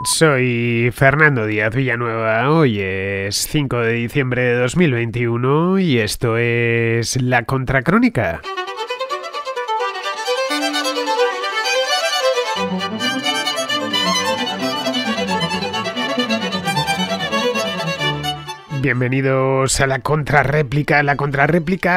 Soy Fernando Díaz Villanueva, hoy es 5 de diciembre de 2021 y esto es La Contracrónica. Bienvenidos a la contrarréplica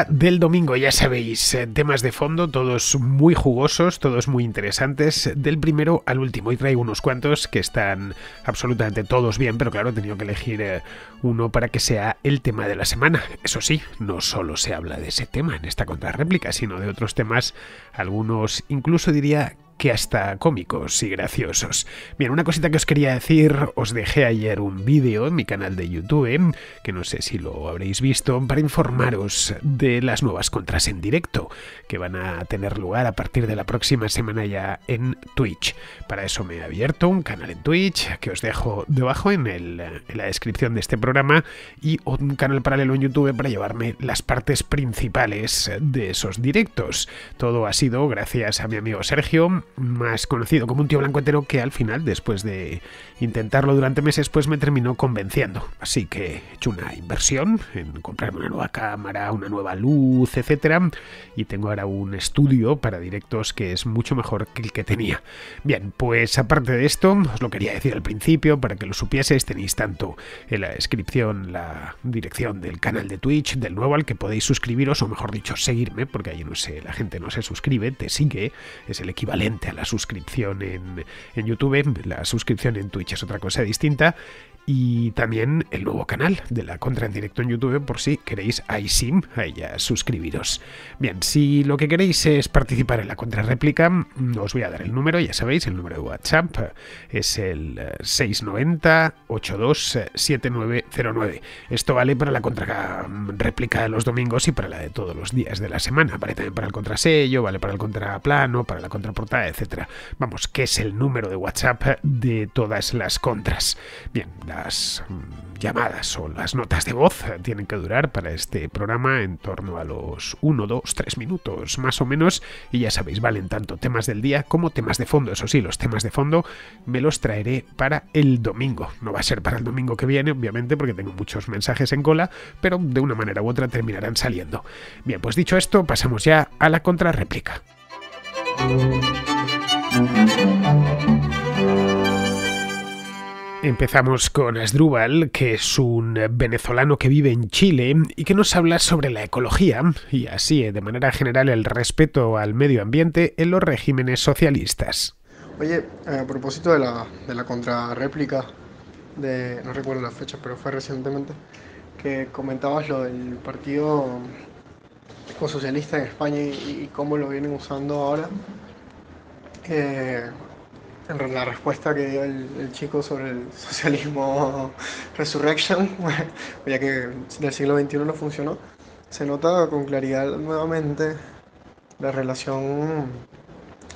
del domingo. Ya sabéis, temas de fondo, todos muy jugosos, todos muy interesantes, del primero al último. Y traigo unos cuantos que están absolutamente todos bien, pero claro, he tenido que elegir uno para que sea el tema de la semana. Eso sí, no solo se habla de ese tema en esta contrarréplica, sino de otros temas, algunos incluso diría que hasta cómicos y graciosos. Bien, una cosita que os quería decir, os dejé ayer un vídeo en mi canal de YouTube, que no sé si lo habréis visto, para informaros de las nuevas contras en directo, que van a tener lugar a partir de la próxima semana ya en Twitch. Para eso me he abierto un canal en Twitch, que os dejo debajo en la descripción de este programa, y un canal paralelo en YouTube para llevarme las partes principales de esos directos. Todo ha sido gracias a mi amigo Sergio, más conocido como un tío blanco entero, que al final, después de intentarlo durante meses, pues me terminó convenciendo. Así que he hecho una inversión en comprarme una nueva cámara, una nueva luz, etcétera, y tengo ahora un estudio para directos que es mucho mejor que el que tenía. Bien, pues aparte de esto, os lo quería decir al principio para que lo supieseis. Tenéis tanto en la descripción la dirección del canal de Twitch, del nuevo, al que podéis suscribiros, o mejor dicho, seguirme, porque allí no sé, la gente no se suscribe, te sigue, es el equivalente a la suscripción en YouTube. La suscripción en Twitch es otra cosa distinta. Y también el nuevo canal de La Contra en directo en YouTube, por si queréis, ahí sí, ahí ya suscribiros. Bien, si lo que queréis es participar en la contrarréplica, os voy a dar el número, ya sabéis, el número de WhatsApp es el 690-827909. Esto vale para la contrarréplica de los domingos y para la de todos los días de la semana. Vale también para el contrasello, vale para el contraplano, para la contraportada, etcétera. Vamos, que es el número de WhatsApp de todas las contras. Bien, las llamadas o las notas de voz tienen que durar para este programa en torno a los 1, 2, 3 minutos más o menos, y ya sabéis, valen tanto temas del día como temas de fondo. Eso sí, los temas de fondo me los traeré para el domingo. No va a ser para el domingo que viene, obviamente, porque tengo muchos mensajes en cola, pero de una manera u otra terminarán saliendo. Bien, pues dicho esto, pasamos ya a la contrarréplica. Empezamos con Asdrúbal, que es un venezolano que vive en Chile y que nos habla sobre la ecología y así, de manera general, el respeto al medio ambiente en los regímenes socialistas. Oye, a propósito de la contrarréplica, no recuerdo la fecha, pero fue recientemente, que comentabas lo del partido ecosocialista en España y cómo lo vienen usando ahora. La respuesta que dio el chico sobre el socialismo Resurrection, ya que del siglo XXI no funcionó, se nota con claridad nuevamente la relación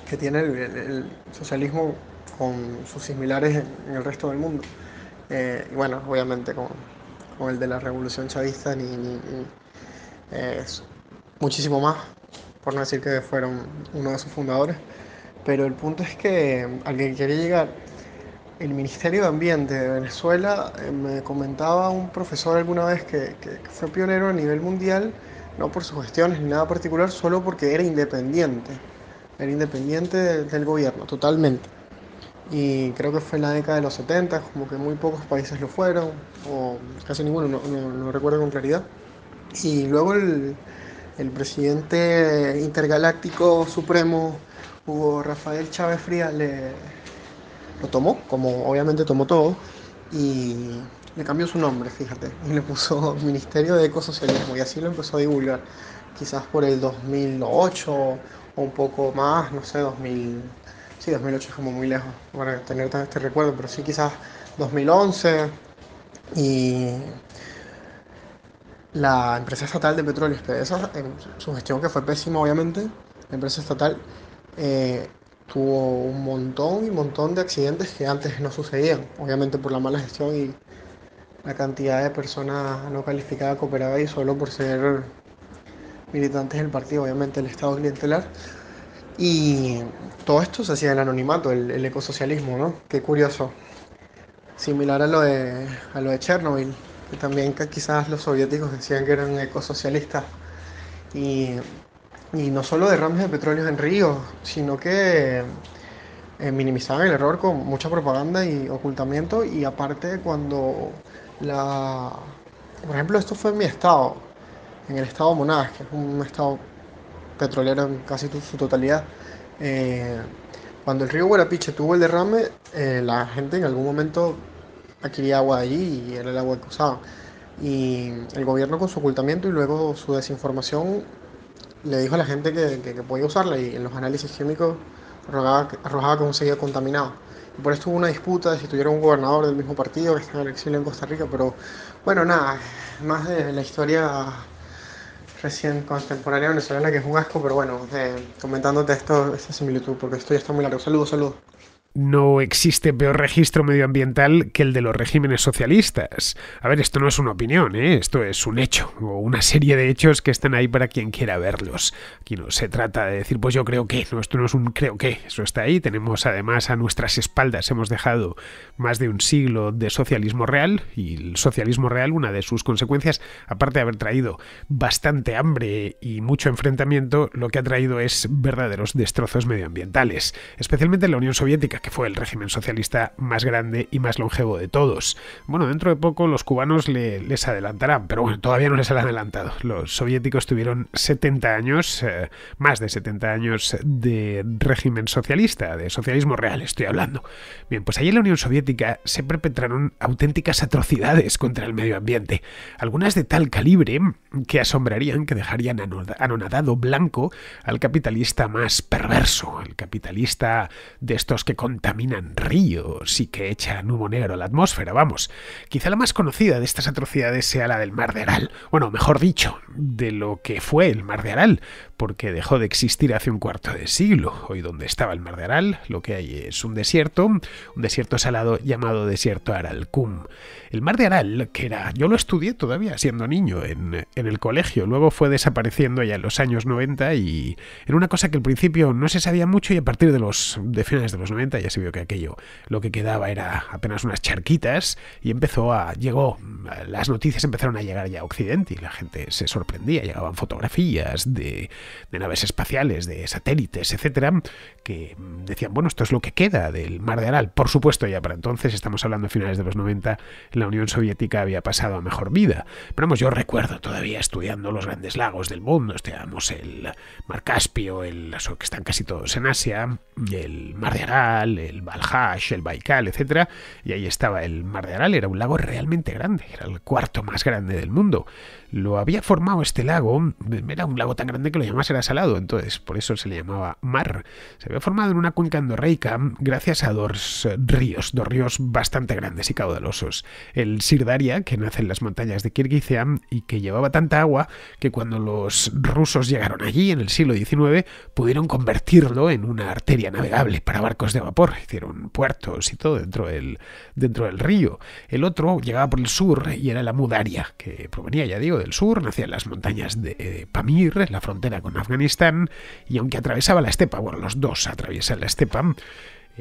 que tiene el socialismo con sus similares en el resto del mundo. Y bueno, obviamente con el de la revolución chavista es muchísimo más, por no decir que fueron uno de sus fundadores. Pero el punto es que al que quería llegar, el Ministerio de Ambiente de Venezuela, me comentaba un profesor alguna vez que fue pionero a nivel mundial, no por sus gestiones ni nada particular, solo porque era independiente. Era independiente del gobierno, totalmente. Y creo que fue en la década de los 70, como que muy pocos países lo fueron, o casi ninguno, no recuerdo con claridad. Y luego el presidente intergaláctico supremo, Hugo Rafael Chávez Frías, lo tomó, como obviamente tomó todo, y le cambió su nombre, fíjate, y le puso Ministerio de Ecosocialismo, y así lo empezó a divulgar, quizás por el 2008 o un poco más, no sé, 2000, sí, 2008 es como muy lejos para tener tan este recuerdo, pero sí quizás 2011, y la empresa estatal de petróleos PDVSA, en su gestión que fue pésima obviamente, la empresa estatal eh, tuvo un montón de accidentes que antes no sucedían, obviamente por la mala gestión y la cantidad de personas no calificadas que operaba ahí solo por ser militantes del partido, obviamente el Estado clientelar. Y todo esto se hacía en el anonimato, el ecosocialismo, ¿no? Qué curioso. similar a lo de Chernobyl, que también quizás los soviéticos decían que eran ecosocialistas. Y, y no solo derrames de petróleo en ríos, sino que minimizaban el error con mucha propaganda y ocultamiento. Y aparte cuando la... Por ejemplo, esto fue en mi estado, en el estado Monagas, que es un estado petrolero en casi su totalidad. Eh, Cuando el río Guarapiche tuvo el derrame, la gente en algún momento adquiría agua de allí y era el agua que usaban. Y el gobierno con su ocultamiento y luego su desinformación le dijo a la gente que podía usarla y en los análisis químicos arrojaba que aún seguía contaminado. Y por esto hubo una disputa de si tuviera un gobernador del mismo partido que está en el exilio en Costa Rica, pero bueno, nada, más de la historia recién contemporánea venezolana que es un asco, pero bueno, comentándote esto, esta similitud, porque esto ya está muy largo. Saludos, saludos. No existe peor registro medioambiental que el de los regímenes socialistas. A ver, esto no es una opinión, ¿eh? Esto es un hecho, o una serie de hechos que están ahí para quien quiera verlos. Aquí no se trata de decir, pues yo creo que, no, esto no es un creo que, eso está ahí. Tenemos además a nuestras espaldas, hemos dejado más de un siglo de socialismo real, y el socialismo real, una de sus consecuencias, aparte de haber traído bastante hambre y mucho enfrentamiento, lo que ha traído es verdaderos destrozos medioambientales, especialmente en la Unión Soviética, que fue el régimen socialista más grande y más longevo de todos. Bueno, dentro de poco los cubanos les adelantarán, pero bueno, todavía no les han adelantado. Los soviéticos tuvieron 70 años, más de 70 años de régimen socialista, de socialismo real estoy hablando. Bien, pues allí en la Unión Soviética se perpetraron auténticas atrocidades contra el medio ambiente, algunas de tal calibre que asombrarían, que dejarían anonadado blanco al capitalista más perverso, el capitalista de estos que contaminan ríos y que echan humo negro a la atmósfera, vamos. Quizá la más conocida de estas atrocidades sea la del Mar de Aral. Bueno, mejor dicho, de lo que fue el Mar de Aral, porque dejó de existir hace un cuarto de siglo. Hoy donde estaba el Mar de Aral, lo que hay es un desierto salado llamado desierto Aralkum. El Mar de Aral, que era, yo lo estudié todavía siendo niño en el colegio, luego fue desapareciendo ya en los años 90 y era una cosa que al principio no se sabía mucho y a partir de finales de los 90 ya se vio que aquello lo que quedaba era apenas unas charquitas y las noticias empezaron a llegar ya a Occidente y la gente se sorprendía, llegaban fotografías de naves espaciales, de satélites, etcétera, que decían, bueno, esto es lo que queda del Mar de Aral. Por supuesto, ya para entonces, estamos hablando de finales de los 90, la Unión Soviética había pasado a mejor vida. Pero vamos, yo recuerdo todavía estudiando los grandes lagos del mundo, estudiamos el Mar Caspio, que están casi todos en Asia, el Mar de Aral, el Balhash, el Baikal, etcétera, y ahí estaba el Mar de Aral, era un lago realmente grande, era el cuarto más grande del mundo. Lo había formado este lago, era un lago tan grande que lo llamás era salado, entonces por eso se le llamaba mar. Se había formado en una cuenca endorreica gracias a dos ríos bastante grandes y caudalosos. El Sirdaria, que nace en las montañas de Kirguistán y que llevaba tanta agua que cuando los rusos llegaron allí en el siglo XIX pudieron convertirlo en una arteria navegable para barcos de vapor. Hicieron puertos y todo dentro del río. El otro llegaba por el sur y era la Mudaria, que provenía, ya digo, del sur, nacía en las montañas de Pamir, la frontera con Afganistán, y aunque atravesaba la estepa, bueno, los dos atraviesan la estepa,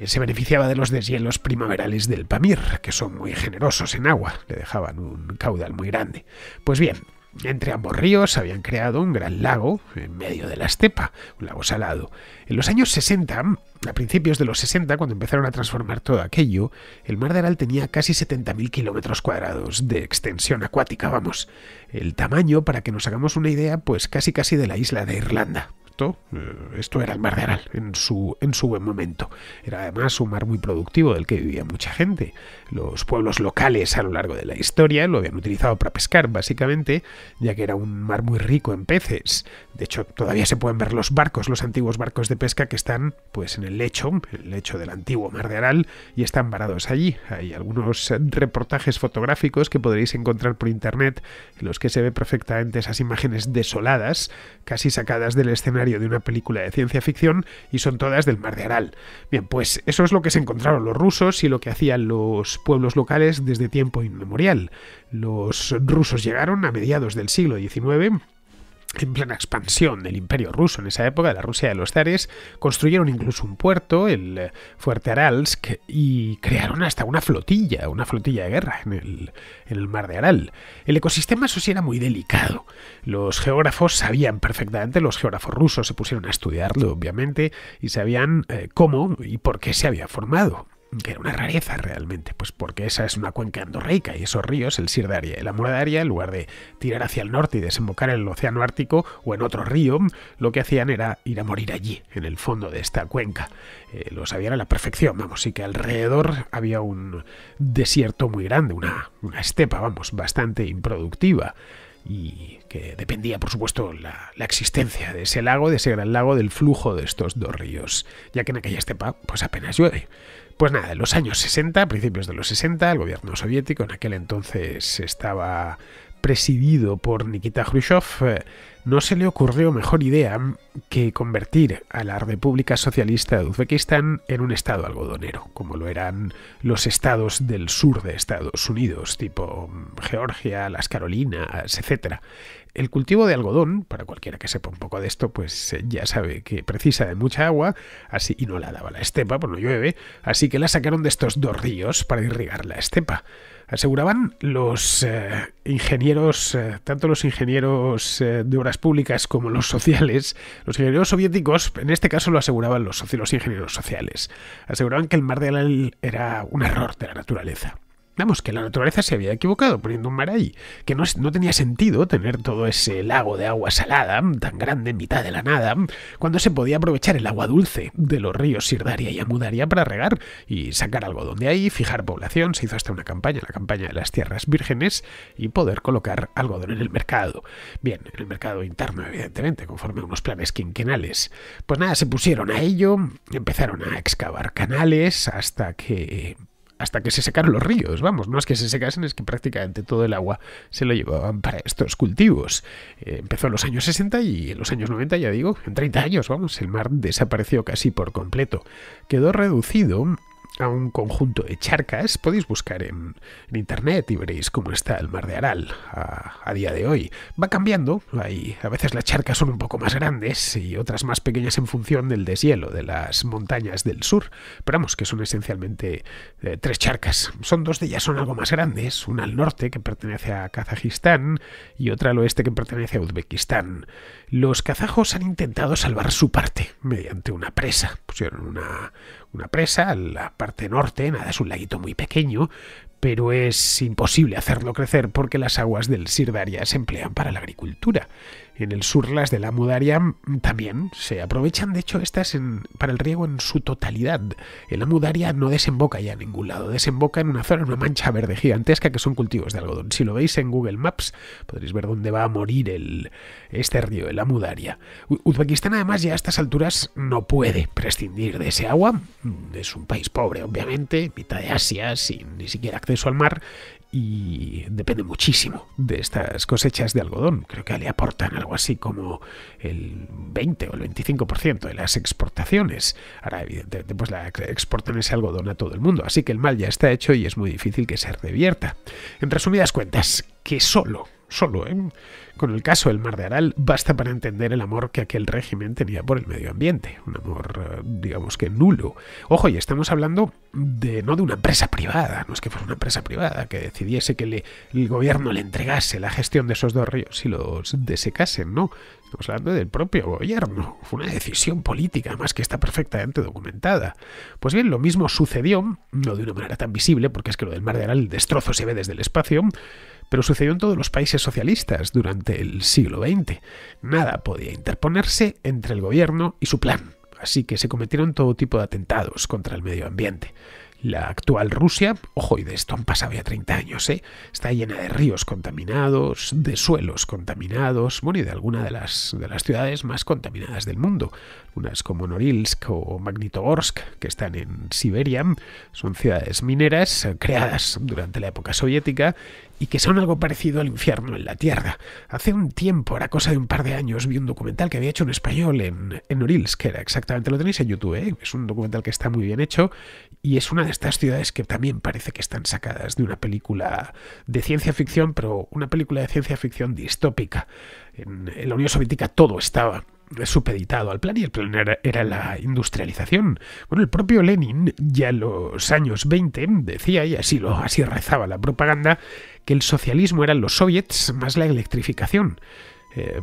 se beneficiaba de los deshielos primaverales del Pamir, que son muy generosos en agua, le dejaban un caudal muy grande. Pues bien, entre ambos ríos habían creado un gran lago en medio de la estepa, un lago salado. En los años 60, a principios de los 60, cuando empezaron a transformar todo aquello, el Mar de Aral tenía casi 70.000 kilómetros cuadrados de extensión acuática, vamos. El tamaño, para que nos hagamos una idea, pues casi de la isla de Irlanda. Esto era el Mar de Aral en su buen momento. Era además un mar muy productivo del que vivía mucha gente. Los pueblos locales a lo largo de la historia lo habían utilizado para pescar, básicamente, ya que era un mar muy rico en peces. De hecho, todavía se pueden ver los antiguos barcos de pesca que están pues en el lecho del antiguo Mar de Aral y están varados allí. Hay algunos reportajes fotográficos que podréis encontrar por internet en los que se ve perfectamente esas imágenes desoladas, casi sacadas del escenario de una película de ciencia ficción y son todas del Mar de Aral. Bien, pues eso es lo que se encontraron los rusos y lo que hacían los pueblos locales desde tiempo inmemorial. Los rusos llegaron a mediados del siglo XIX en plena expansión del Imperio Ruso en esa época, de la Rusia de los zares, construyeron incluso un puerto, el Fuerte Aralsk, y crearon hasta una flotilla de guerra en el mar de Aral. El ecosistema, eso sí, era muy delicado. Los geógrafos sabían perfectamente, los geógrafos rusos se pusieron a estudiarlo, obviamente, y sabían cómo y por qué se había formado. Que era una rareza realmente, pues porque esa es una cuenca endorreica y esos ríos, el Sirdaria y el Amudarya, en lugar de tirar hacia el norte y desembocar en el océano Ártico o en otro río, lo que hacían era ir a morir allí, en el fondo de esta cuenca. Lo sabían a la perfección, vamos, y que alrededor había un desierto muy grande, una estepa, vamos, bastante improductiva, y que dependía, por supuesto, la existencia de ese lago, de ese gran lago, del flujo de estos dos ríos, ya que en aquella estepa pues apenas llueve. Pues nada, en los años 60, a principios de los 60, el gobierno soviético, en aquel entonces estaba presidido por Nikita Khrushchev, no se le ocurrió mejor idea que convertir a la República Socialista de Uzbekistán en un estado algodonero, como lo eran los estados del sur de Estados Unidos, tipo Georgia, las Carolinas, etc. El cultivo de algodón, para cualquiera que sepa un poco de esto, pues ya sabe que precisa de mucha agua, así, y no la daba la estepa, pues no llueve, así que la sacaron de estos dos ríos para irrigar la estepa. Aseguraban los ingenieros, tanto los ingenieros de obras públicas como los sociales, los ingenieros soviéticos, en este caso lo aseguraban los ingenieros sociales, aseguraban que el mar de Aral era un error de la naturaleza. Vamos, que la naturaleza se había equivocado poniendo un mar ahí, que no tenía sentido tener todo ese lago de agua salada, tan grande en mitad de la nada, cuando se podía aprovechar el agua dulce de los ríos Sirdaria y Amudarya para regar y sacar algodón de ahí, fijar población. Se hizo hasta una campaña, la campaña de las tierras vírgenes, y poder colocar algodón en el mercado. Bien, en el mercado interno, evidentemente, conforme a unos planes quinquenales. Pues nada, se pusieron a ello, empezaron a excavar canales hasta que se secaron los ríos, vamos, no es que se secasen, es que prácticamente todo el agua se lo llevaban para estos cultivos. Empezó en los años 60 y en los años 90, ya digo, en 30 años, vamos, el mar desapareció casi por completo. Quedó reducido a un conjunto de charcas. Podéis buscar en internet y veréis cómo está el mar de Aral a día de hoy. Va cambiando, a veces las charcas son un poco más grandes y otras más pequeñas en función del deshielo de las montañas del sur, pero vamos, que son esencialmente tres charcas. Dos de ellas son algo más grandes, una al norte que pertenece a Kazajistán y otra al oeste que pertenece a Uzbekistán. Los kazajos han intentado salvar su parte mediante una presa. Pusieron una presa a la parte norte, nada, es un laguito muy pequeño, pero es imposible hacerlo crecer porque las aguas del Sirdaria se emplean para la agricultura. En el sur las del Amudarya también se aprovechan, de hecho, estas para el riego en su totalidad. El Amudarya no desemboca ya a ningún lado, desemboca en una zona, en una mancha verde gigantesca que son cultivos de algodón. Si lo veis en Google Maps podréis ver dónde va a morir este río, el Amudarya. Uzbekistán, además, ya a estas alturas no puede prescindir de ese agua. Es un país pobre, obviamente, mitad de Asia, sin ni siquiera acceso al mar, y depende muchísimo de estas cosechas de algodón. Creo que le aportan algo así como el 20 o el 25% de las exportaciones. Ahora, evidentemente, pues exportan ese algodón a todo el mundo, así que el mal ya está hecho y es muy difícil que se revierta. En resumidas cuentas, que solo con el caso del mar de Aral basta para entender el amor que aquel régimen tenía por el medio ambiente, un amor digamos que nulo. Ojo, y estamos hablando no de una empresa privada, no es que fuera una empresa privada que decidiese que el gobierno le entregase la gestión de esos dos ríos y los desecasen, no. Estamos hablando del propio gobierno. Fue una decisión política, además que está perfectamente documentada. Pues bien, lo mismo sucedió, no de una manera tan visible, porque es que lo del mar de Aral, el destrozo se ve desde el espacio, pero sucedió en todos los países socialistas durante el siglo XX. Nada podía interponerse entre el gobierno y su plan, así que se cometieron todo tipo de atentados contra el medio ambiente. La actual Rusia, ojo, y de esto han pasado ya 30 años, está llena de ríos contaminados, de suelos contaminados, bueno, y de alguna de las ciudades más contaminadas del mundo. Unas como Norilsk o Magnitogorsk, que están en Siberia, son ciudades mineras creadas durante la época soviética y que son algo parecido al infierno en la tierra. Hace un tiempo, era cosa de un par de años, vi un documental que había hecho en español en Norilsk, que era exactamente, lo tenéis en YouTube, es un documental que está muy bien hecho y es una de estas ciudades que también parece que están sacadas de una película de ciencia ficción, pero una película de ciencia ficción distópica. En la Unión Soviética todo estaba supeditado al plan y el plan era la industrialización. Bueno, el propio Lenin ya en los años 20 decía, y así rezaba la propaganda, que el socialismo eran los soviets más la electrificación.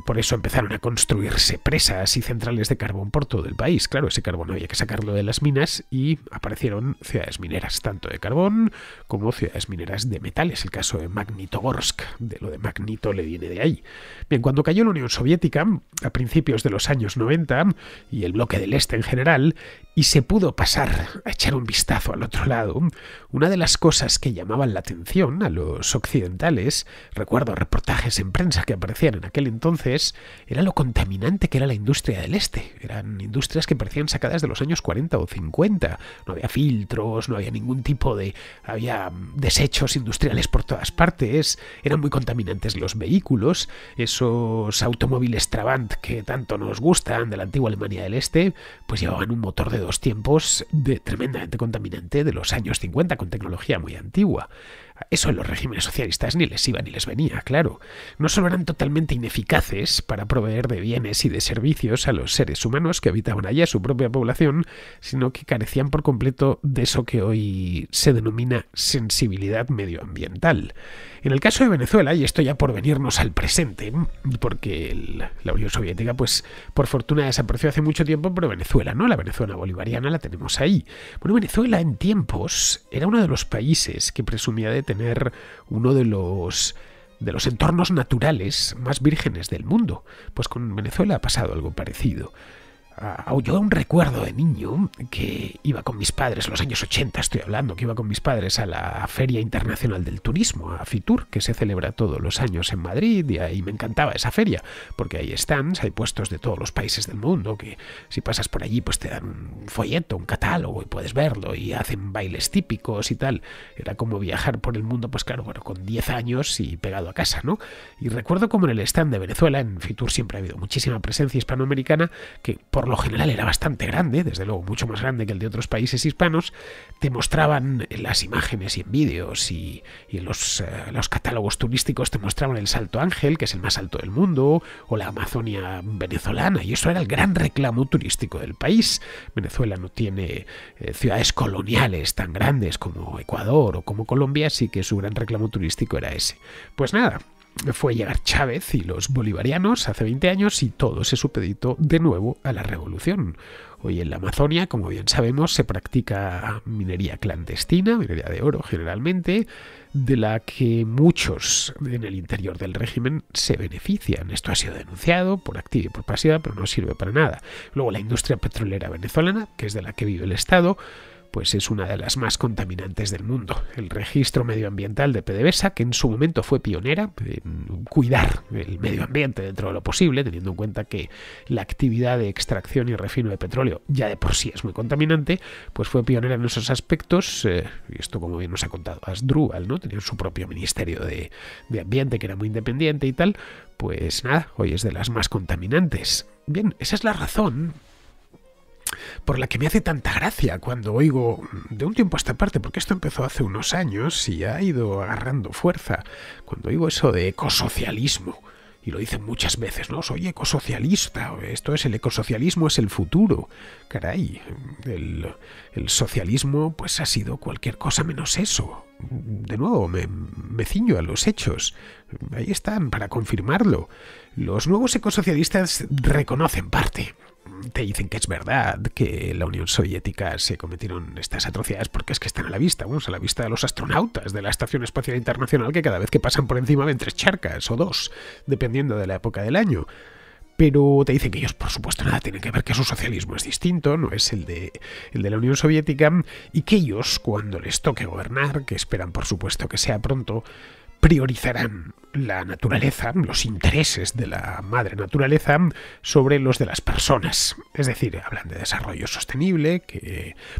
Por eso empezaron a construirse presas y centrales de carbón por todo el país. Claro, ese carbón había que sacarlo de las minas y aparecieron ciudades mineras, tanto de carbón como ciudades mineras de metales. El caso de Magnitogorsk, de lo de Magnito le viene de ahí. Bien, cuando cayó la Unión Soviética, a principios de los años 90, y el bloque del Este en general, y se pudo pasar a echar un vistazo al otro lado, una de las cosas que llamaban la atención a los occidentales, recuerdo reportajes en prensa que aparecían en aquel entonces, era lo contaminante que era la industria del Este. Eran industrias que parecían sacadas de los años 40 o 50. No había filtros, no había ningún tipo de... había desechos industriales por todas partes, eran muy contaminantes los vehículos, esos automóviles Trabant que tanto nos gustan de la antigua Alemania del Este, pues llevaban un motor de dos tiempos tremendamente contaminante de los años 50 con tecnología muy antigua. Eso en los regímenes socialistas ni les iba ni les venía, claro. No solo eran totalmente ineficaces para proveer de bienes y de servicios a los seres humanos que habitaban allí, a su propia población, sino que carecían por completo de eso que hoy se denomina sensibilidad medioambiental. En el caso de Venezuela, y esto ya por venirnos al presente, porque la Unión Soviética, pues por fortuna desapareció hace mucho tiempo, pero Venezuela, ¿no? La Venezuela bolivariana la tenemos ahí. Bueno, Venezuela en tiempos era uno de los países que presumía de tener uno de los entornos naturales más vírgenes del mundo. Pues con Venezuela ha pasado algo parecido. Yo un recuerdo de niño que iba con mis padres, los años 80 estoy hablando, que iba con mis padres a la Feria Internacional del Turismo, a Fitur, que se celebra todos los años en Madrid, y ahí me encantaba esa feria, porque hay stands, hay puestos de todos los países del mundo, que si pasas por allí pues te dan un folleto, un catálogo y puedes verlo, y hacen bailes típicos y tal. Era como viajar por el mundo, pues claro, bueno, con 10 años y pegado a casa, ¿no? Y recuerdo como en el stand de Venezuela, en Fitur siempre ha habido muchísima presencia hispanoamericana, que por lo general era bastante grande, desde luego mucho más grande que el de otros países hispanos. Te mostraban en las imágenes y en vídeos y en los catálogos turísticos te mostraban el Salto Ángel, que es el más alto del mundo, o la Amazonia venezolana, y eso era el gran reclamo turístico del país. Venezuela no tiene ciudades coloniales tan grandes como Ecuador o como Colombia, así que su gran reclamo turístico era ese. Pues nada, fue llegar Chávez y los bolivarianos hace 20 años y todo se supeditó de nuevo a la revolución. Hoy en la Amazonia, como bien sabemos, se practica minería clandestina, minería de oro generalmente, de la que muchos en el interior del régimen se benefician. Esto ha sido denunciado por activa y por pasiva, pero no sirve para nada. Luego la industria petrolera venezolana, que es de la que vive el Estado, pues es una de las más contaminantes del mundo. El registro medioambiental de PDVSA, que en su momento fue pionera en cuidar el medio ambiente dentro de lo posible, teniendo en cuenta que la actividad de extracción y refino de petróleo ya de por sí es muy contaminante, pues fue pionera en esos aspectos, y esto como bien nos ha contado Asdrúbal, ¿no? Tenía su propio ministerio de ambiente que era muy independiente y tal, pues nada, hoy es de las más contaminantes. Bien, esa es la razón por la que me hace tanta gracia cuando oigo de un tiempo a esta parte, porque esto empezó hace unos años y ha ido agarrando fuerza, cuando oigo eso de ecosocialismo, y lo dicen muchas veces, ¿no? Soy ecosocialista, esto es el ecosocialismo, es el futuro. Caray, el socialismo pues ha sido cualquier cosa menos eso. De nuevo, me ciño a los hechos. Ahí están, para confirmarlo. Los nuevos ecosocialistas reconocen parte. Te dicen que es verdad que en la Unión Soviética se cometieron estas atrocidades porque es que están a la vista, vamos, a la vista de los astronautas de la Estación Espacial Internacional, que cada vez que pasan por encima ven 3 charcas o 2, dependiendo de la época del año. Pero te dicen que ellos, por supuesto, nada tienen que ver, que su socialismo es distinto, no es el de la Unión Soviética, y que ellos, cuando les toque gobernar, que esperan, por supuesto, que sea pronto, priorizarán la naturaleza, los intereses de la madre naturaleza, sobre los de las personas. Es decir, hablan de desarrollo sostenible,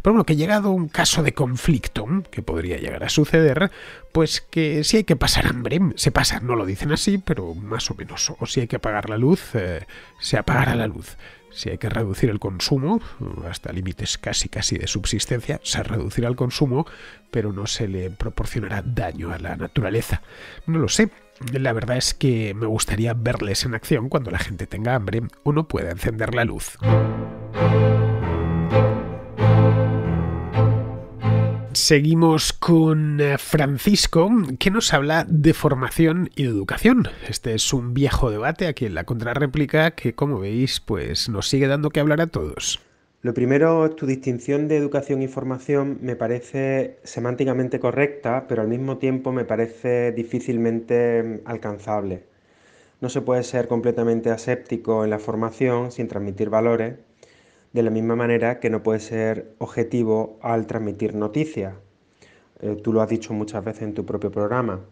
pero bueno, que llegado un caso de conflicto que podría llegar a suceder, pues que si hay que pasar hambre, se pasa, no lo dicen así, pero más o menos. O si hay que apagar la luz, se apagará la luz. Si hay que reducir el consumo, hasta límites casi de subsistencia, se reducirá el consumo, pero no se le proporcionará daño a la naturaleza. No lo sé. La verdad es que me gustaría verles en acción cuando la gente tenga hambre o no pueda encender la luz. Seguimos con Francisco, que nos habla de formación y de educación. Este es un viejo debate aquí en la contrarréplica que, como veis, pues nos sigue dando que hablar a todos. Lo primero, tu distinción de educación y formación me parece semánticamente correcta, pero al mismo tiempo me parece difícilmente alcanzable. No se puede ser completamente aséptico en la formación sin transmitir valores, de la misma manera que no puede ser objetivo al transmitir noticias. Tú lo has dicho muchas veces en tu propio programa.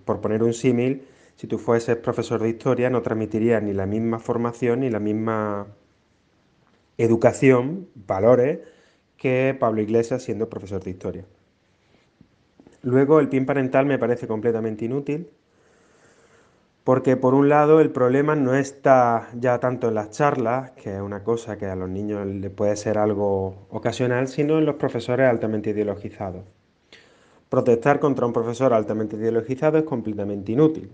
Por poner un símil, si tú fueses profesor de historia no transmitirías ni la misma formación ni la misma educación, valores, que Pablo Iglesias siendo profesor de historia. Luego, el PIN parental me parece completamente inútil, porque por un lado el problema no está ya tanto en las charlas, que es una cosa que a los niños les puede ser algo ocasional, sino en los profesores altamente ideologizados. Protestar contra un profesor altamente ideologizado es completamente inútil,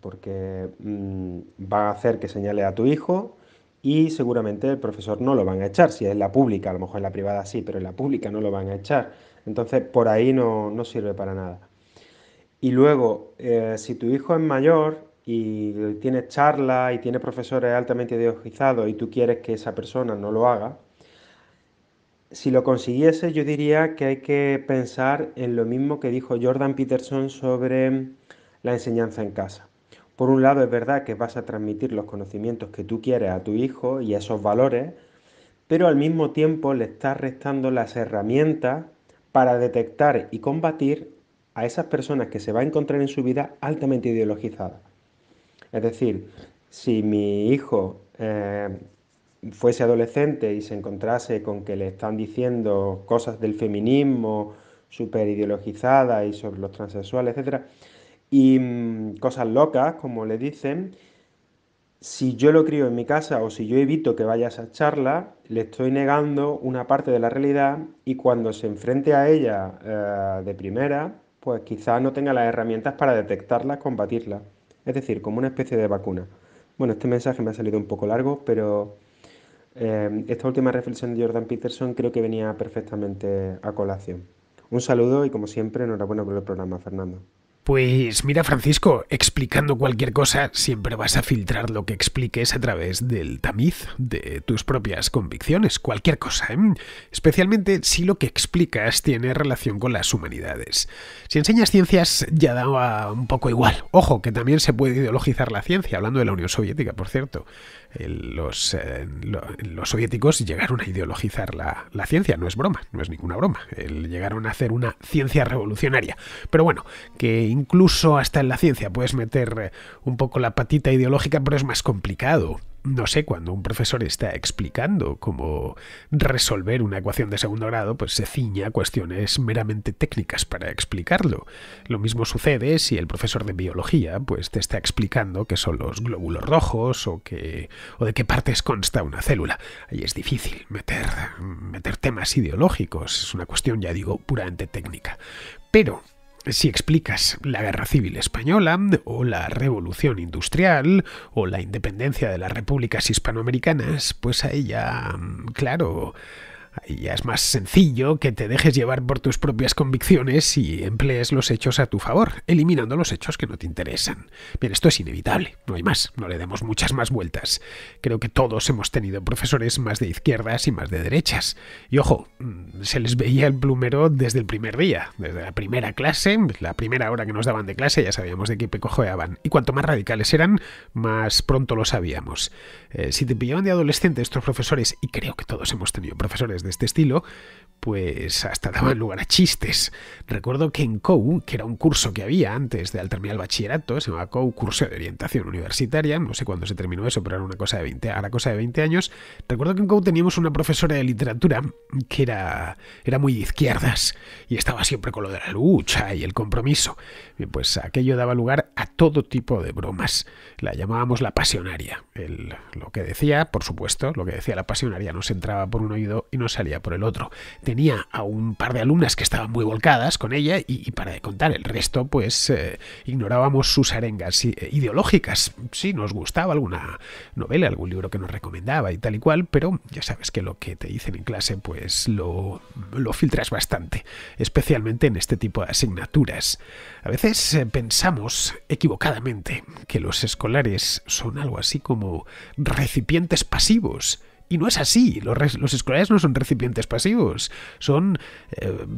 porque va a hacer que señale a tu hijo y seguramente el profesor no lo van a echar. Si es la pública, a lo mejor en la privada sí, pero en la pública no lo van a echar. Entonces por ahí no sirve para nada. Y luego, si tu hijo es mayor y tiene charlas y tiene profesores altamente ideologizados y tú quieres que esa persona no lo haga, si lo consiguiese, yo diría que hay que pensar en lo mismo que dijo Jordan Peterson sobre la enseñanza en casa. Por un lado, es verdad que vas a transmitir los conocimientos que tú quieres a tu hijo y esos valores, pero al mismo tiempo le estás restando las herramientas para detectar y combatir a esas personas que se va a encontrar en su vida altamente ideologizadas. Es decir, si mi hijo fuese adolescente y se encontrase con que le están diciendo cosas del feminismo súper ideologizadas y sobre los transexuales, etcétera, y cosas locas, como le dicen, si yo lo crío en mi casa o si yo evito que vaya a esas charlas, le estoy negando una parte de la realidad y cuando se enfrente a ella de primera, pues quizás no tenga las herramientas para detectarlas, combatirlas. Es decir, como una especie de vacuna. Bueno, este mensaje me ha salido un poco largo, pero esta última reflexión de Jordan Peterson creo que venía perfectamente a colación. Un saludo y como siempre, enhorabuena por el programa, Fernando. Pues mira, Francisco, explicando cualquier cosa siempre vas a filtrar lo que expliques a través del tamiz de tus propias convicciones, cualquier cosa, ¿eh? Especialmente si lo que explicas tiene relación con las humanidades. Si enseñas ciencias ya da un poco igual. Ojo, que también se puede ideologizar la ciencia, hablando de la Unión Soviética, por cierto. Los soviéticos llegaron a ideologizar la ciencia, no es broma, no es ninguna broma. Llegaron a hacer una ciencia revolucionaria. Pero bueno, que incluso hasta en la ciencia puedes meter un poco la patita ideológica, pero es más complicado. No sé, cuando un profesor está explicando cómo resolver una ecuación de segundo grado, pues se ciña a cuestiones meramente técnicas para explicarlo. Lo mismo sucede si el profesor de biología pues te está explicando qué son los glóbulos rojos o de qué partes consta una célula. Ahí es difícil meter temas ideológicos, es una cuestión, ya digo, puramente técnica. Pero si explicas la Guerra Civil Española, o la Revolución Industrial, o la independencia de las repúblicas hispanoamericanas, pues ahí ya, claro, ahí ya es más sencillo que te dejes llevar por tus propias convicciones y emplees los hechos a tu favor, eliminando los hechos que no te interesan. Bien, esto es inevitable, no hay más, no le demos muchas más vueltas. Creo que todos hemos tenido profesores más de izquierdas y más de derechas. Y ojo, se les veía el plumero desde el primer día, desde la primera clase, la primera hora que nos daban de clase ya sabíamos de qué pecojoeaban. Y cuanto más radicales eran, más pronto lo sabíamos. Si te pillaban de adolescente estos profesores, y creo que todos hemos tenido profesores de este estilo, pues hasta daban lugar a chistes. Recuerdo que en COU, que era un curso que había antes de al terminar el bachillerato, se llamaba COU, curso de orientación universitaria, no sé cuándo se terminó eso, pero era una cosa de 20 años. Recuerdo que en COU teníamos una profesora de literatura que era muy de izquierdas y estaba siempre con lo de la lucha y el compromiso. Bien, pues aquello daba lugar a todo tipo de bromas. La llamábamos la pasionaria. Lo que decía, por supuesto, lo que decía la pasionaria nos entraba por un oído y nos salía por el otro. Tenía a un par de alumnas que estaban muy volcadas con ella y para de contar, el resto pues ignorábamos sus arengas ideológicas. Sí, nos gustaba alguna novela, algún libro que nos recomendaba y tal y cual, pero ya sabes que lo que te dicen en clase pues lo filtras bastante, especialmente en este tipo de asignaturas. A veces pensamos equivocadamente que los escolares son algo así como recipientes pasivos. Y no es así, los escolares no son recipientes pasivos, son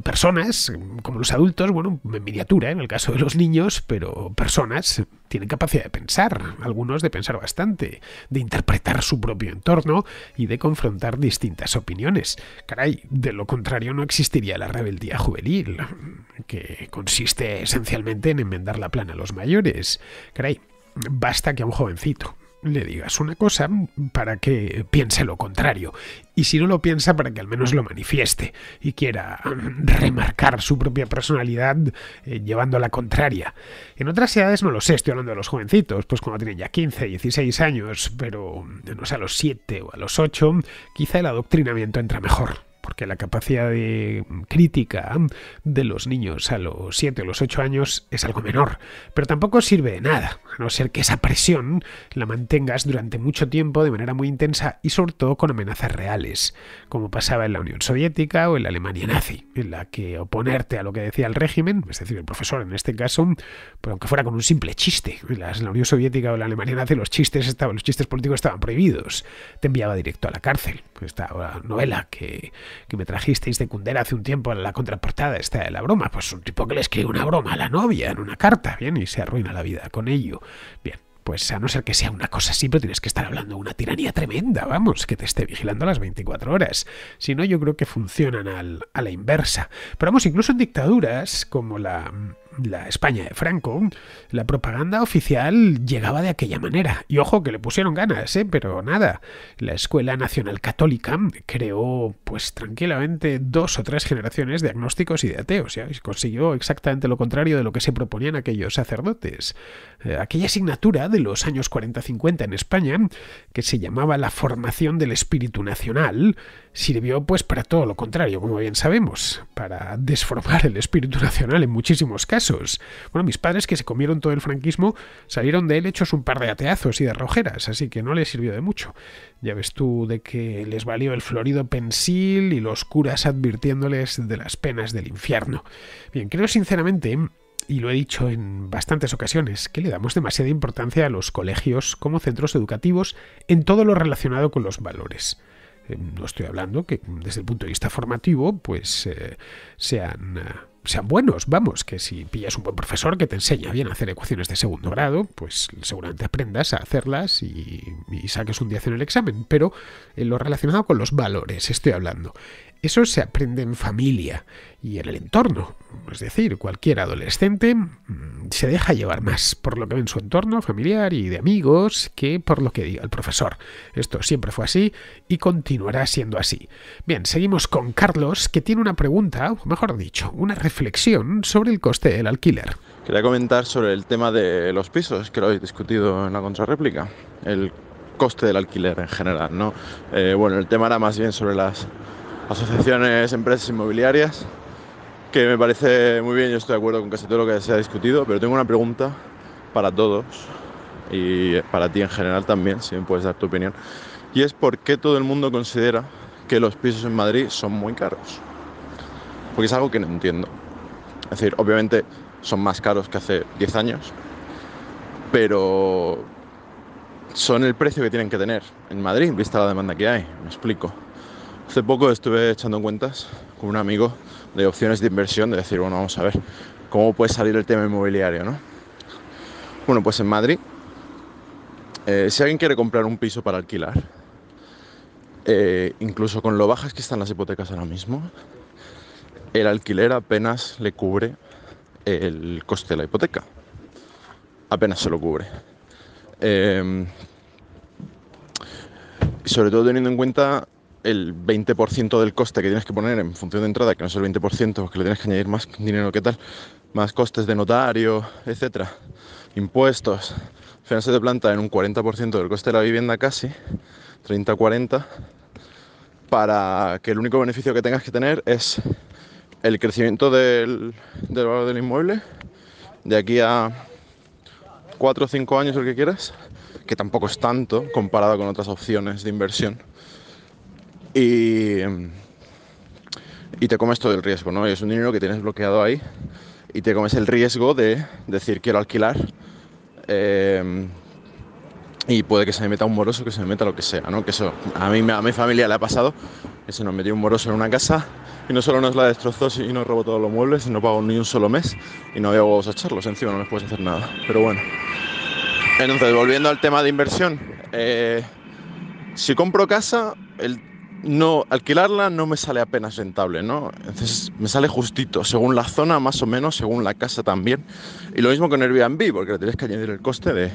personas, como los adultos, bueno, en miniatura en el caso de los niños, pero personas tienen capacidad de pensar, algunos de pensar bastante, de interpretar su propio entorno y de confrontar distintas opiniones. Caray, de lo contrario no existiría la rebeldía juvenil, que consiste esencialmente en enmendar la plana a los mayores. Caray, basta que a un jovencito le digas una cosa para que piense lo contrario, y si no lo piensa, para que al menos lo manifieste y quiera remarcar su propia personalidad llevando a la contraria. En otras edades no lo sé, estoy hablando de los jovencitos, pues cuando tienen ya 15, 16 años, pero no sé, a los 7 o a los 8, quizá el adoctrinamiento entra mejor. Porque la capacidad de crítica de los niños a los 7 o los 8 años es algo menor, pero tampoco sirve de nada, a no ser que esa presión la mantengas durante mucho tiempo de manera muy intensa y sobre todo con amenazas reales, como pasaba en la Unión Soviética o en la Alemania nazi, en la que oponerte a lo que decía el régimen, es decir, el profesor en este caso, pues aunque fuera con un simple chiste, en la Unión Soviética o en la Alemania nazi los chistes políticos estaban prohibidos, te enviaba directo a la cárcel. Esta novela que me trajisteis de Kundera hace un tiempo en la contraportada esta de la broma, pues un tipo que le escribe una broma a la novia en una carta, bien, y se arruina la vida con ello. Bien, pues a no ser que sea una cosa así, pero tienes que estar hablando de una tiranía tremenda, vamos, que te esté vigilando a las 24 horas. Si no, yo creo que funcionan a la inversa. Pero vamos, incluso en dictaduras como la España de Franco, la propaganda oficial llegaba de aquella manera. Y ojo, que le pusieron ganas, pero nada. La Escuela Nacional Católica creó, pues tranquilamente, 2 o 3 generaciones de agnósticos y de ateos. ¿Ya? Y consiguió exactamente lo contrario de lo que se proponían aquellos sacerdotes. Aquella asignatura de los años 40-50 en España, que se llamaba la formación del espíritu nacional, sirvió pues para todo lo contrario, como bien sabemos, para desformar el espíritu nacional en muchísimos casos. Bueno, mis padres, que se comieron todo el franquismo, salieron de él hechos un par de ateazos y de rojeras, así que no les sirvió de mucho. Ya ves tú de que les valió el florido pensil y los curas advirtiéndoles de las penas del infierno. Bien, creo sinceramente, y lo he dicho en bastantes ocasiones, que le damos demasiada importancia a los colegios como centros educativos en todo lo relacionado con los valores. No estoy hablando que desde el punto de vista formativo pues sean buenos, vamos, que si pillas un buen profesor que te enseña bien a hacer ecuaciones de segundo grado, pues seguramente aprendas a hacerlas y saques un 10 en el examen, pero en lo relacionado con los valores estoy hablando. Eso se aprende en familia y en el entorno. Es decir, cualquier adolescente se deja llevar más por lo que ve en su entorno familiar y de amigos que por lo que diga el profesor. Esto siempre fue así y continuará siendo así. Bien, seguimos con Carlos, que tiene una pregunta, o mejor dicho, una reflexión sobre el coste del alquiler. Quería comentar sobre el tema de los pisos, que lo habéis discutido en la contrarréplica. El coste del alquiler en general, ¿no? Bueno, el tema era más bien sobre las asociaciones, empresas inmobiliarias, que me parece muy bien, yo estoy de acuerdo con casi todo lo que se ha discutido, pero tengo una pregunta para todos y para ti en general también, si me puedes dar tu opinión, y es por qué todo el mundo considera que los pisos en Madrid son muy caros, porque es algo que no entiendo. Es decir, obviamente son más caros que hace 10 años, pero son el precio que tienen que tener en Madrid, vista la demanda que hay, me explico. Hace poco estuve echando cuentas con un amigo de opciones de inversión, de decir, bueno, vamos a ver cómo puede salir el tema inmobiliario, ¿no? Bueno, pues en Madrid, si alguien quiere comprar un piso para alquilar, incluso con lo bajas que están las hipotecas ahora mismo, el alquiler apenas le cubre el coste de la hipoteca. Apenas se lo cubre. Sobre todo teniendo en cuenta el 20% del coste que tienes que poner en función de entrada, que no es el 20%, que le tienes que añadir más dinero que tal, más costes de notario, etcétera, impuestos. Al final se te planta en un 40% del coste de la vivienda casi, 30-40%, para que el único beneficio que tengas que tener es el crecimiento del valor del inmueble de aquí a 4 o 5 años, el que quieras, que tampoco es tanto comparado con otras opciones de inversión, y te comes todo el riesgo, ¿no? Y es un dinero que tienes bloqueado ahí y te comes el riesgo de decir quiero alquilar, y puede que se me meta un moroso, que se me meta lo que sea, ¿no? Que eso a mi familia le ha pasado, que se nos metió un moroso en una casa y no solo nos la destrozó y nos robó todos los muebles, y no pagó ni un solo mes y no había huevos a echarlos encima, no les puedes hacer nada. Pero bueno, entonces volviendo al tema de inversión, si compro casa, no alquilarla no me sale apenas rentable, ¿no? Entonces me sale justito, según la zona más o menos, según la casa también. Y lo mismo con Airbnb, porque le tienes que añadir el coste de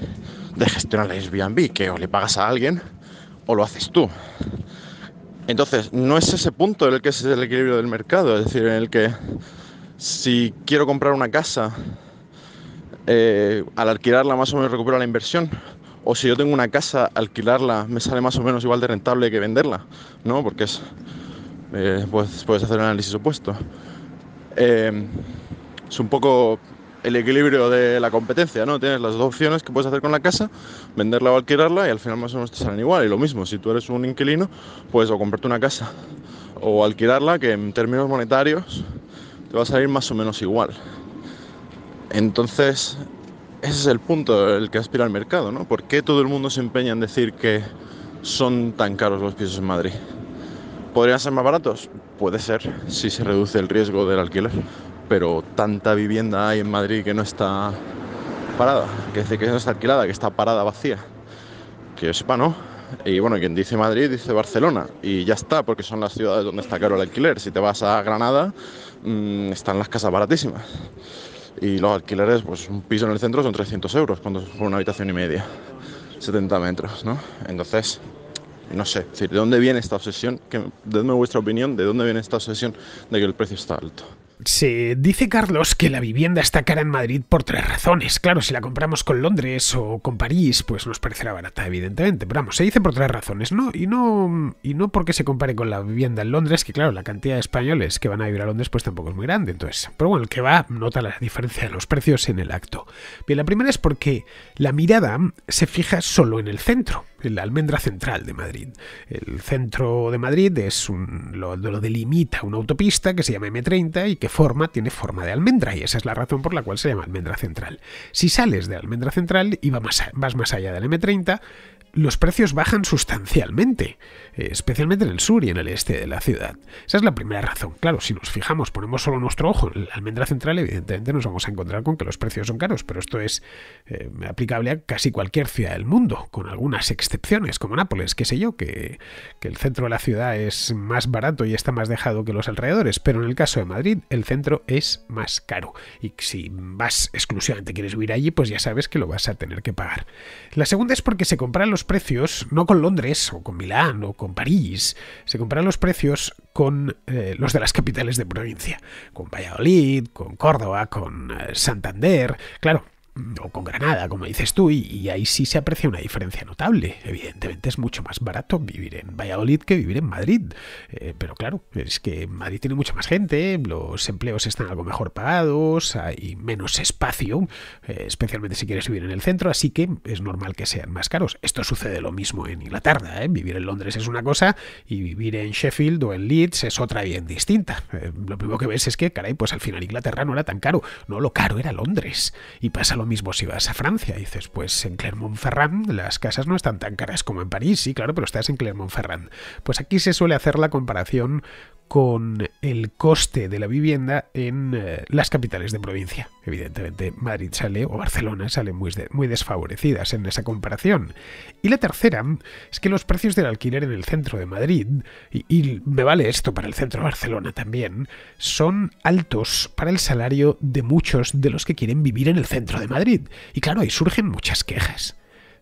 gestionar la Airbnb, que o le pagas a alguien o lo haces tú. Entonces no es ese punto en el que es el equilibrio del mercado, es decir, en el que si quiero comprar una casa, al alquilarla más o menos recupero la inversión. O si yo tengo una casa, alquilarla me sale más o menos igual de rentable que venderla, ¿no? Porque puedes hacer el análisis opuesto. Es un poco el equilibrio de la competencia, ¿no? Tienes las dos opciones que puedes hacer con la casa, venderla o alquilarla, y al final más o menos te salen igual. Y lo mismo, si tú eres un inquilino, puedes o comprarte una casa o alquilarla, que en términos monetarios te va a salir más o menos igual. Entonces, ese es el punto el que aspira al mercado, ¿no? ¿Por qué todo el mundo se empeña en decir que son tan caros los pisos en Madrid? ¿Podrían ser más baratos? Puede ser, si se reduce el riesgo del alquiler. Pero tanta vivienda hay en Madrid que no está parada, que no está alquilada, que está parada vacía. Que yo sepa, no. Y bueno, quien dice Madrid dice Barcelona. Y ya está, porque son las ciudades donde está caro el alquiler. Si te vas a Granada, están las casas baratísimas. Y los alquileres, pues un piso en el centro son 300 euros por una habitación y media, 70 metros, ¿no? Entonces, no sé, es decir, ¿de dónde viene esta obsesión? Dadme vuestra opinión, ¿de dónde viene esta obsesión de que el precio está alto? Se dice, Carlos, que la vivienda está cara en Madrid por 3 razones. Claro, si la compramos con Londres o con París, pues nos parecerá barata, evidentemente. Pero vamos, se dice por 3 razones, ¿no? Y no porque se compare con la vivienda en Londres, que claro, la cantidad de españoles que van a vivir a Londres pues tampoco es muy grande. Entonces, pero bueno, el que va nota la diferencia de los precios en el acto. Bien, la primera es porque la mirada se fija solo en el centro, en la almendra central de Madrid. El centro de Madrid lo delimita una autopista que se llama M30 y que tiene forma de almendra, y esa es la razón por la cual se llama almendra central. Si sales de almendra central y vas más allá del M30, los precios bajan sustancialmente, especialmente en el sur y en el este de la ciudad. Esa es la primera razón. Claro, si nos fijamos, ponemos solo nuestro ojo en la almendra central, evidentemente nos vamos a encontrar con que los precios son caros, pero esto es aplicable a casi cualquier ciudad del mundo, con algunas excepciones, como Nápoles, qué sé yo, que el centro de la ciudad es más barato y está más dejado que los alrededores, pero en el caso de Madrid, el centro es más caro, y si vas exclusivamente, quieres vivir allí, pues ya sabes que lo vas a tener que pagar. La segunda es porque se comparan los precios no con Londres o con Milán o con París, se comparan los precios con los de las capitales de provincia, con Valladolid, con Córdoba, con Santander, claro, o con Granada, como dices tú, y ahí sí se aprecia una diferencia notable. Evidentemente es mucho más barato vivir en Valladolid que vivir en Madrid, pero claro, es que Madrid tiene mucha más gente, los empleos están algo mejor pagados, hay menos espacio, especialmente si quieres vivir en el centro, así que es normal que sean más caros. Esto sucede lo mismo en Inglaterra, vivir en Londres es una cosa y vivir en Sheffield o en Leeds es otra bien distinta. Lo primero que ves es que, caray, pues al final Inglaterra no era tan caro, no, lo caro era Londres, y pasa lo mismo si vas a Francia. Dices, pues en Clermont-Ferrand las casas no están tan caras como en París, sí, claro, pero estás en Clermont-Ferrand. Pues aquí se suele hacer la comparación con el coste de la vivienda en las capitales de provincia. Evidentemente, Madrid sale, o Barcelona sale muy desfavorecidas en esa comparación. Y la tercera es que los precios del alquiler en el centro de Madrid, y me vale esto para el centro de Barcelona también, son altos para el salario de muchos de los que quieren vivir en el centro de Madrid. Y claro, ahí surgen muchas quejas.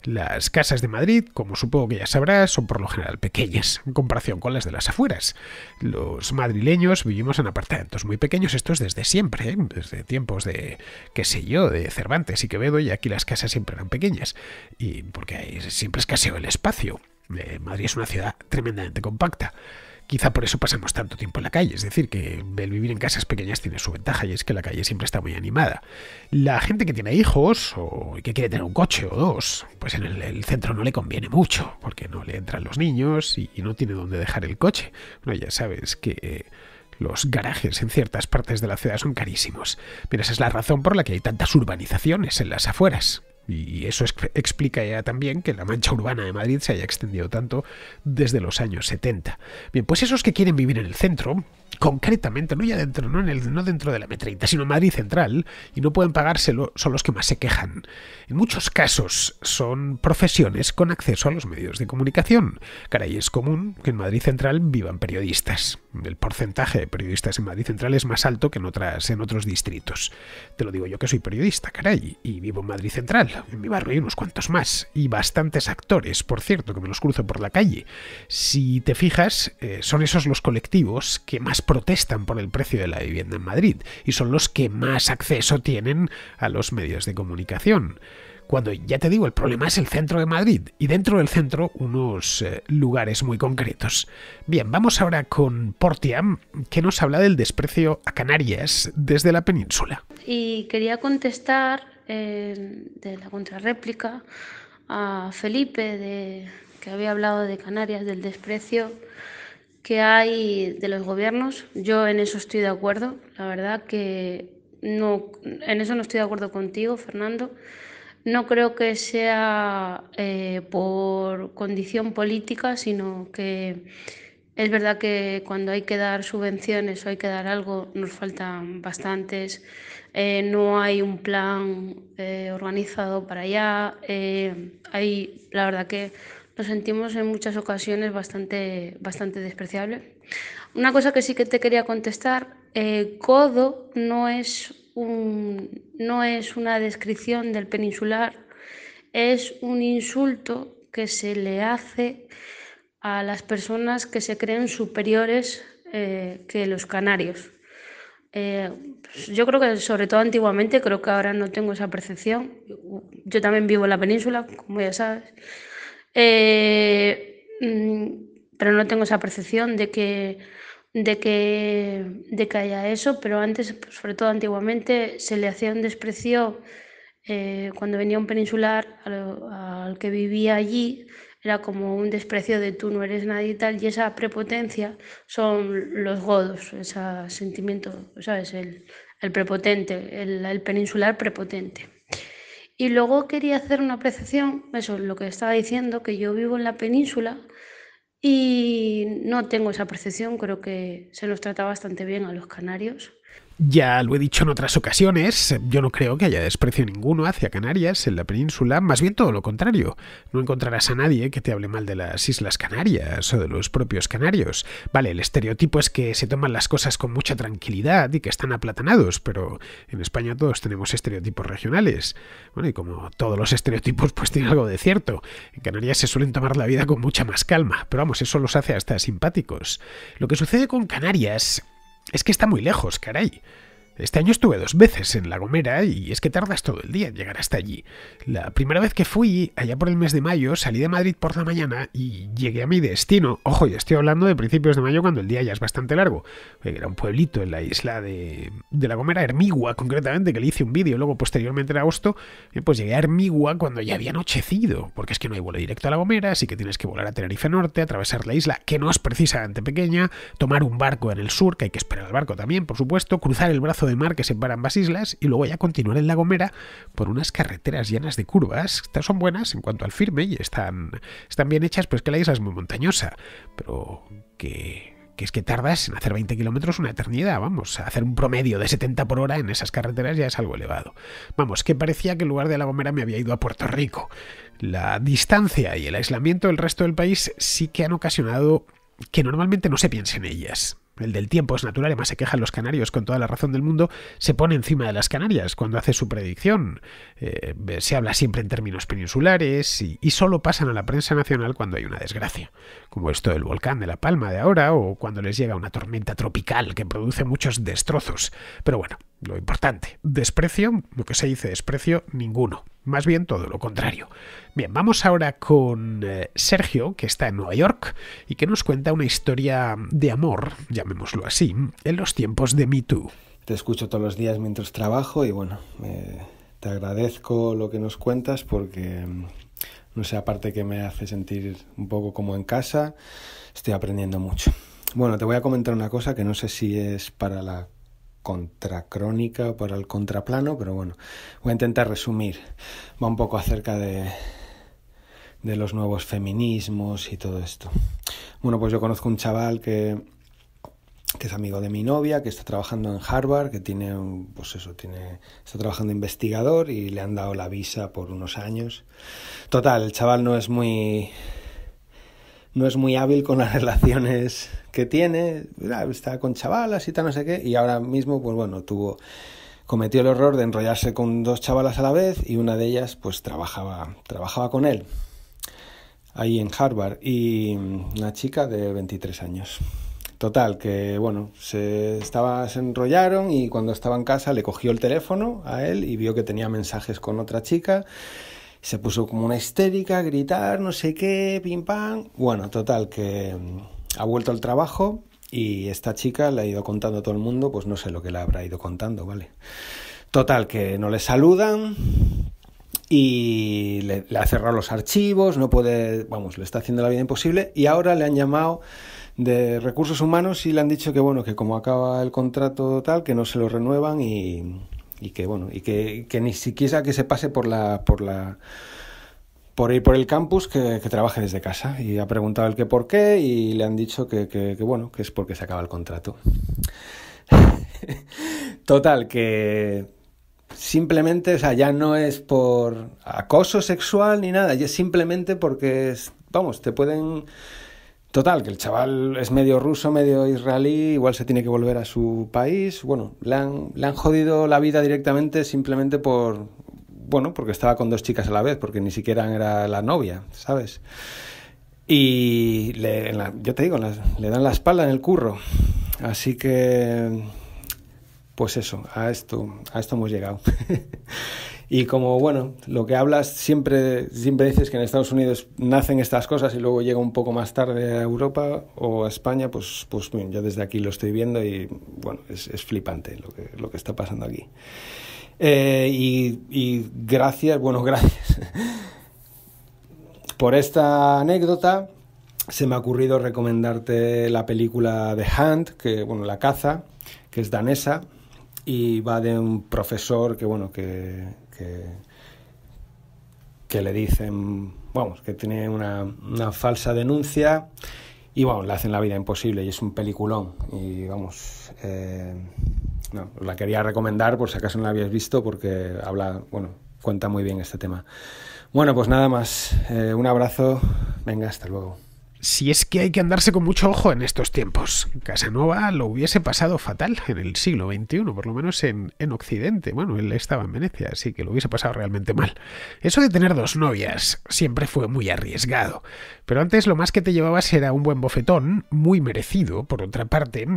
Las casas de Madrid, como supongo que ya sabrás, son por lo general pequeñas en comparación con las de las afueras. Los madrileños vivimos en apartamentos muy pequeños, esto es desde siempre, desde tiempos de, qué sé yo, de Cervantes y Quevedo, y aquí las casas siempre eran pequeñas, y porque siempre escaseó el espacio. Madrid es una ciudad tremendamente compacta. Quizá por eso pasamos tanto tiempo en la calle, es decir, que el vivir en casas pequeñas tiene su ventaja y es que la calle siempre está muy animada. La gente que tiene hijos o que quiere tener un coche o dos, pues en el centro no le conviene mucho, porque no le entran los niños y no tiene dónde dejar el coche. Bueno, ya sabes que los garajes en ciertas partes de la ciudad son carísimos. Pero esa es la razón por la que hay tantas urbanizaciones en las afueras. Y eso explica ya también que la mancha urbana de Madrid se haya extendido tanto desde los años 70. Bien, pues esos que quieren vivir en el centro, concretamente, no ya dentro, no dentro de la M30, sino en Madrid Central, y no pueden pagárselo, son los que más se quejan. En muchos casos son profesiones con acceso a los medios de comunicación. Caray, es común que en Madrid Central vivan periodistas. El porcentaje de periodistas en Madrid Central es más alto que en otros distritos. Te lo digo yo que soy periodista, caray, y vivo en Madrid Central. En mi barrio hay unos cuantos más, y bastantes actores, por cierto, que me los cruzo por la calle. Si te fijas, son esos los colectivos que más protestan por el precio de la vivienda en Madrid, y son los que más acceso tienen a los medios de comunicación. Cuando, ya te digo, el problema es el centro de Madrid, y dentro del centro unos lugares muy concretos. Bien, vamos ahora con Portia, que nos habla del desprecio a Canarias desde la península. Y quería contestar de la contrarréplica a Felipe, que había hablado de Canarias, del desprecio que hay de los gobiernos. Yo en eso estoy de acuerdo, la verdad que no, en eso no estoy de acuerdo contigo, Fernando. No creo que sea por condición política, sino que es verdad que cuando hay que dar subvenciones o hay que dar algo, nos faltan bastantes. No hay un plan organizado para allá. La verdad que nos sentimos en muchas ocasiones bastante despreciable. Una cosa que sí que te quería contestar, codo no es una descripción del peninsular, es un insulto que se le hace a las personas que se creen superiores que los canarios. Pues yo creo que sobre todo antiguamente, creo que ahora no tengo esa percepción. Yo también vivo en la península, como ya sabes, pero no tengo esa percepción de que haya eso. Pero antes, pues sobre todo antiguamente, se le hacía un desprecio cuando venía un peninsular al que vivía allí. Era como un desprecio de tú no eres nadie y tal, y esa prepotencia son los godos, ese sentimiento, ¿sabes? El prepotente, el peninsular prepotente. Y luego quería hacer una apreciación, eso, lo que estaba diciendo, que yo vivo en la península y no tengo esa percepción, creo que se nos trata bastante bien a los canarios. Ya lo he dicho en otras ocasiones, yo no creo que haya desprecio ninguno hacia Canarias en la península, más bien todo lo contrario. No encontrarás a nadie que te hable mal de las Islas Canarias o de los propios canarios. Vale, el estereotipo es que se toman las cosas con mucha tranquilidad y que están aplatanados, pero en España todos tenemos estereotipos regionales. Bueno, y como todos los estereotipos pues tienen algo de cierto. En Canarias se suelen tomar la vida con mucha más calma, pero vamos, eso los hace hasta simpáticos. Lo que sucede con Canarias es que está muy lejos, caray. Este año estuve 2 veces en La Gomera y es que tardas todo el día en llegar hasta allí. La primera vez que fui, allá por el mes de mayo, salí de Madrid por la mañana y llegué a mi destino. Ojo, ya estoy hablando de principios de mayo cuando el día ya es bastante largo. Era un pueblito en la isla de La Gomera, Hermigua concretamente, que le hice un vídeo. Luego, posteriormente en agosto, pues llegué a Hermigua cuando ya había anochecido, porque es que no hay vuelo directo a La Gomera, así que tienes que volar a Tenerife Norte, atravesar la isla, que no es precisamente pequeña, tomar un barco en el sur, que hay que esperar al barco también, por supuesto, cruzar el brazo de mar que separa ambas islas y luego ya continuar en La Gomera por unas carreteras llenas de curvas. Estas son buenas en cuanto al firme y están bien hechas, pues que la isla es muy montañosa, pero que que es que tardas en hacer 20 kilómetros una eternidad, vamos, a hacer un promedio de 70 por hora en esas carreteras ya es algo elevado. Vamos, que parecía que en lugar de La Gomera me había ido a Puerto Rico. La distancia y el aislamiento del resto del país sí que han ocasionado que normalmente no se piense en ellas. El del tiempo es natural, además se quejan los canarios con toda la razón del mundo, se pone encima de las Canarias cuando hace su predicción. Se habla siempre en términos peninsulares y solo pasan a la prensa nacional cuando hay una desgracia, como esto del volcán de La Palma de ahora o cuando les llega una tormenta tropical que produce muchos destrozos. Pero bueno, lo importante, desprecio, lo que se dice desprecio, ninguno. Más bien todo lo contrario. Bien, vamos ahora con Sergio, que está en Nueva York y que nos cuenta una historia de amor, llamémoslo así, en los tiempos de Me Too. Te escucho todos los días mientras trabajo y bueno, te agradezco lo que nos cuentas porque, no sé, aparte que me hace sentir un poco como en casa, estoy aprendiendo mucho. Bueno, te voy a comentar una cosa que no sé si es para la contracrónica o para el contraplano, pero bueno, voy a intentar resumir. Va un poco acerca de los nuevos feminismos y todo esto. Bueno, pues yo conozco un chaval que es amigo de mi novia, que está trabajando en Harvard, que está trabajando investigador y le han dado la visa por unos años. Total, el chaval no es muy hábil con las relaciones que tiene, está con chavalas y tal, no sé qué, y ahora mismo, pues bueno, cometió el error de enrollarse con 2 chavalas a la vez y una de ellas, pues trabajaba con él, ahí en Harvard, y una chica de 23 años. Total, que bueno, se enrollaron y cuando estaba en casa le cogió el teléfono a él y vio que tenía mensajes con otra chica. Se puso como una histérica, a gritar, no sé qué, pim pam. Bueno, total, que ha vuelto al trabajo y esta chica le ha ido contando a todo el mundo, pues no sé lo que le habrá ido contando, ¿vale? Total, que no le saludan y le ha cerrado los archivos, no puede, vamos, le está haciendo la vida imposible y ahora le han llamado de Recursos Humanos y le han dicho que bueno, que como acaba el contrato tal, que no se lo renuevan y que bueno, y que ni siquiera que se pase por ir por el campus, que trabaje desde casa. Y ha preguntado el qué por qué y le han dicho que bueno, que es porque se acaba el contrato. Total, que simplemente, o sea, ya no es por acoso sexual ni nada, ya es simplemente porque te pueden... Total, que el chaval es medio ruso, medio israelí, igual se tiene que volver a su país. Bueno, le han jodido la vida directamente simplemente porque estaba con 2 chicas a la vez, porque ni siquiera era la novia, ¿sabes? Y yo te digo, le dan la espalda en el curro. Así que, pues eso, a esto hemos llegado. Y como, bueno, lo que hablas, siempre dices que en Estados Unidos nacen estas cosas y luego llega un poco más tarde a Europa o a España, pues bien, yo desde aquí lo estoy viendo y, bueno, es flipante lo que está pasando aquí. Y gracias por esta anécdota. Se me ha ocurrido recomendarte la película The Hunt, La Caza, que es danesa y va de un profesor que le dicen, que tiene una falsa denuncia y le hacen la vida imposible y es un peliculón y la quería recomendar por si acaso no la habías visto porque cuenta muy bien este tema. Bueno, pues nada más, un abrazo, venga, hasta luego. Si es que hay que andarse con mucho ojo en estos tiempos. Casanova lo hubiese pasado fatal en el siglo XXI, por lo menos en Occidente. Bueno, él estaba en Venecia, así que lo hubiese pasado realmente mal. Eso de tener 2 novias siempre fue muy arriesgado. Pero antes lo más que te llevabas era un buen bofetón, muy merecido, por otra parte,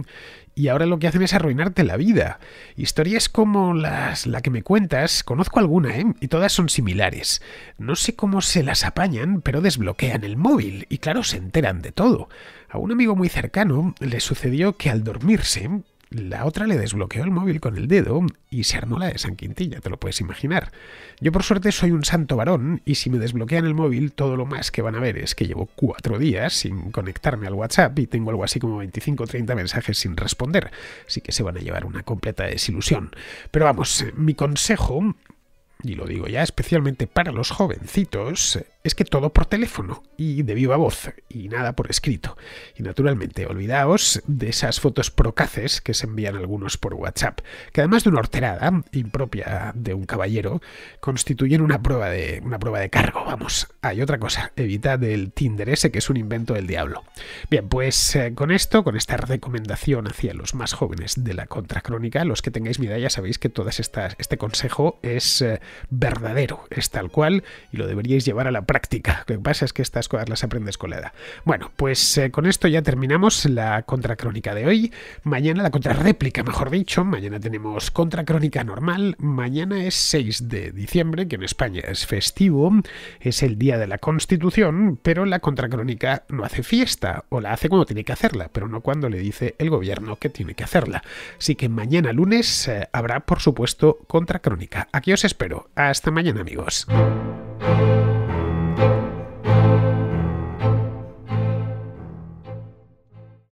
y ahora lo que hacen es arruinarte la vida. Historias como la que me cuentas, conozco alguna, y todas son similares. No sé cómo se las apañan, pero desbloquean el móvil, y claro, se enteran de todo. A un amigo muy cercano le sucedió que al dormirse, la otra le desbloqueó el móvil con el dedo y se armó la de San Quintín, ya te lo puedes imaginar. Yo por suerte soy un santo varón y si me desbloquean el móvil todo lo más que van a ver es que llevo 4 días sin conectarme al WhatsApp y tengo algo así como 25 o 30 mensajes sin responder, así que se van a llevar una completa desilusión. Pero vamos, mi consejo, y lo digo ya especialmente para los jovencitos, es que todo por teléfono y de viva voz y nada por escrito. Y naturalmente, olvidaos de esas fotos procaces que se envían algunos por WhatsApp, que además de una horterada impropia de un caballero, constituyen una prueba de cargo, vamos. Hay otra cosa, evitad el Tinder ese, que es un invento del diablo. Bien, pues con esta recomendación hacia los más jóvenes de la contracrónica, los que tengáis mi edad ya sabéis que este consejo es verdadero, es tal cual y lo deberíais llevar a la práctica. Lo que pasa es que estas cosas las aprendes con la edad. Bueno, pues con esto ya terminamos la contracrónica de hoy. Mañana la contrarréplica, mejor dicho. Mañana tenemos contracrónica normal. Mañana es 6 de diciembre, que en España es festivo, es el día de la Constitución, pero la contracrónica no hace fiesta, o la hace cuando tiene que hacerla, pero no cuando le dice el gobierno que tiene que hacerla. Así que mañana lunes habrá, por supuesto, contracrónica. Aquí os espero. Hasta mañana, amigos.